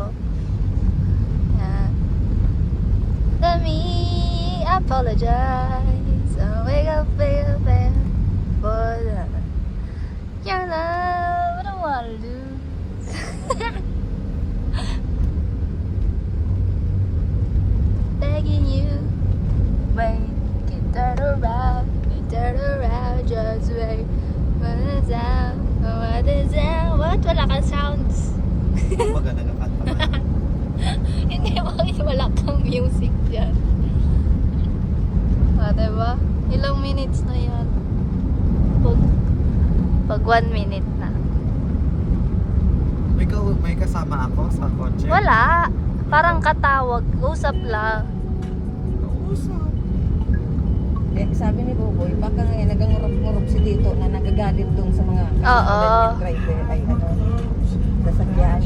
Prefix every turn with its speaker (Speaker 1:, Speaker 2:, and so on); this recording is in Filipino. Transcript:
Speaker 1: ako. Let me apologize. So wake up for your love. I don't wanna lose. Begging you, wait, can turn around, just wait. What is that? What is that? What? Wala kang sounds.
Speaker 2: Kumbaga nagkakanta ka.
Speaker 1: Hindi, bakit wala kang music dyan? Diba? Ilang minutes na yan? Pag 1 minute na.
Speaker 2: May kasama ako sa kotse.
Speaker 1: Wala. Parang katawag. Usap lang.
Speaker 2: Kausap.
Speaker 3: Eh, sabi ni Boboy, baka nga nagangurap-ngurap si Tito na nagagalit dun sa mga
Speaker 1: Oo.
Speaker 3: driver ay ano, sasakyan.